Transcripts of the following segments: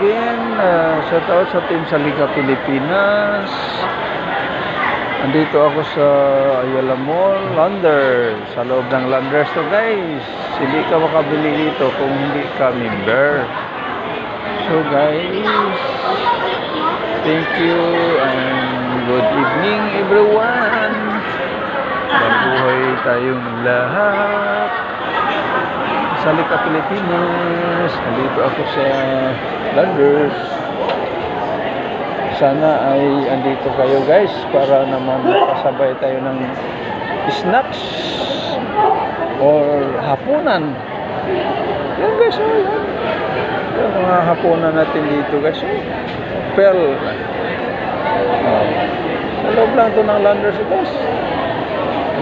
again. Shout out sa team Salika Pilipinas. Andito ako sa Ayala Mall, Landers. Sa loob ng Landers to guys. Hindi ka makabili dito kung hindi ka member. So guys, thank you and good evening everyone. Mabuhay tayong lahat. Salika Pilipinas. Andito ako sa Landers. Sana ay andito kayo guys para naman makasabay tayo ng snacks or hapunan. Yan guys, yan. Yung mga hapunan natin dito guys. Pearl. Sa loob lang ito ng Landers guys.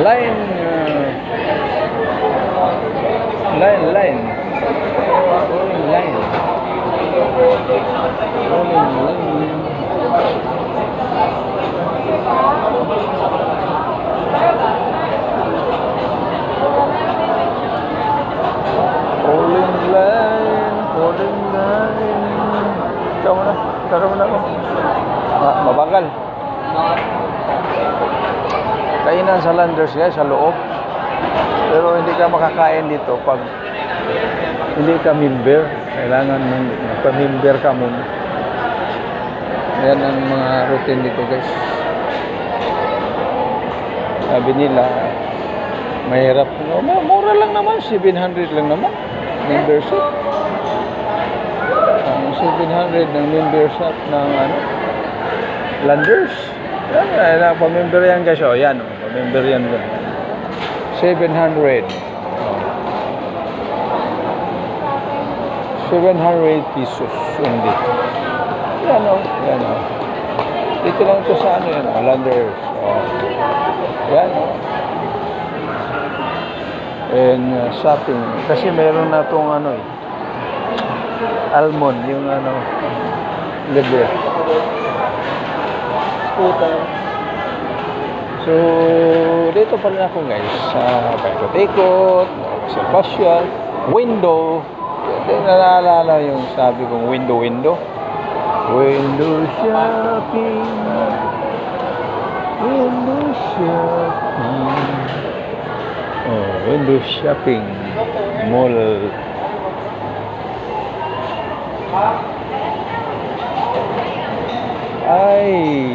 Line. Tara mo na ako. Mabagal. Kainan sa Landers guys, sa loob. Pero hindi ka makakain dito pag hindi ka member. Kailangan magpa-member ka muna. Ayan ang mga routine dito guys. Sabi nila, mahirap. Mura lang naman, 700 lang naman. Membership. 700 ng membership ng Landers. Yan, pa-member yan guys. O, yan. Pa-member yan. 700. 700 pesos only. Yan o. Yan o. Dito lang ito sa yan o. Landers. O. Yan o. And shopping. Kasi meron na itong almond. Yung libre. Scooter. So, dito pa rin ako guys. Sa paikot-ikot. Sa facial. Window. Hindi naalala yung sabi kong window. Window shopping. Window shopping. Oh, window shopping. Mall. Ay.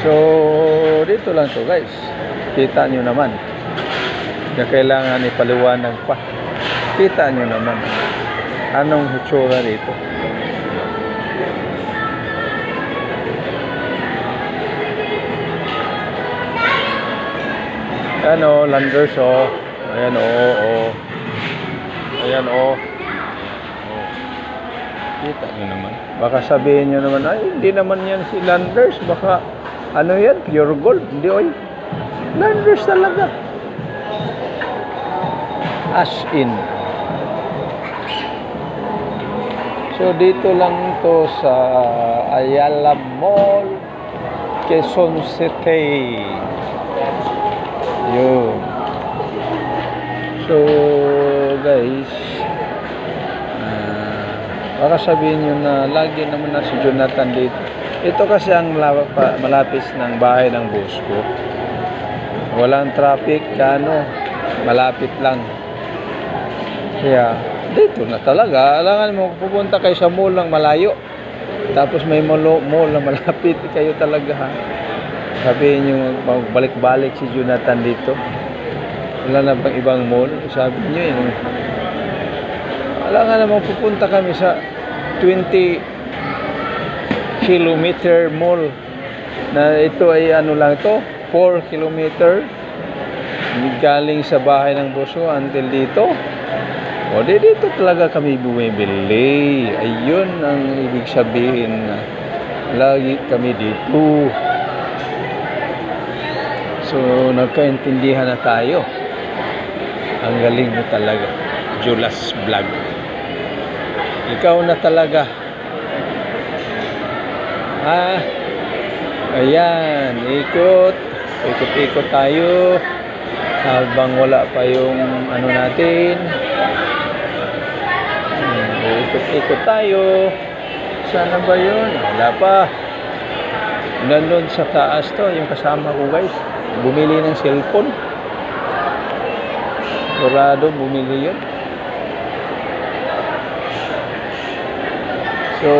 So, dito lang to guys. Kita nyo naman. Na kailangan ipaliwanag pa. Kita nyo naman. Anong hitsura dito. Ayan o, Landers o. Ayan o, Ayan o. Kita nyo naman. Baka sabihin nyo naman, ay hindi naman yan si Landers. Baka yan, pure gold. Hindi oy. Landers talaga. As in. So dito lang to sa Ayala Mall, Quezon City. Yun. So guys, baka sabihin nyo na lagi naman na si Jonathan dito. Ito kasi ang malapis ng bahay ng boss ko. Walang traffic, malapit lang. Kaya dito na talaga. Alangan mo pupunta kayo sa mall ng malayo. Tapos may mall na malapit kayo talaga ha. Sabihin nyo magbalik-balik si Jonathan dito. Wala na bang ibang mall? Sabi nyo yun. Alangan naman pupunta kami sa 20 kilometer mall na ito ay lang to 4 kilometer galing sa bahay ng boso until dito. O dito talaga kami bumibili. Ayun ang ibig sabihin na lagi kami dito. So nagkaintindihan na tayo. Ang galing mo talaga, Julas Vlog. Ikaw na talaga. Ayan, ikot-ikot tayo habang wala pa yung natin. Ikot-ikot tayo. Sana ba yun? Wala pa. Nandun sa taas to, yung kasama ko guys. Bumili ng cellphone. Dorado, bumili yun. So,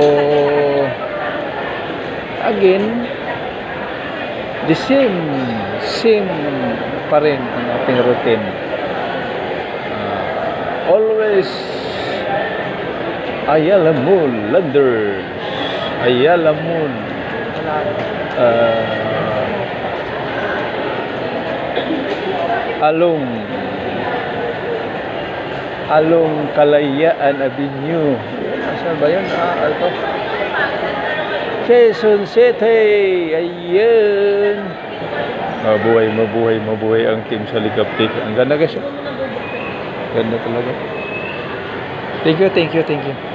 again, the same pa rin ang ating routine. Always Ayala Moon Landers, Ayala Moon, Along Kalayaan Avenue. Saan ba yun? Ito. Quezon City. Ayun. Mabuhay ang team sa Ligaptik. Ang ganda guys. Ganda talaga. Thank you.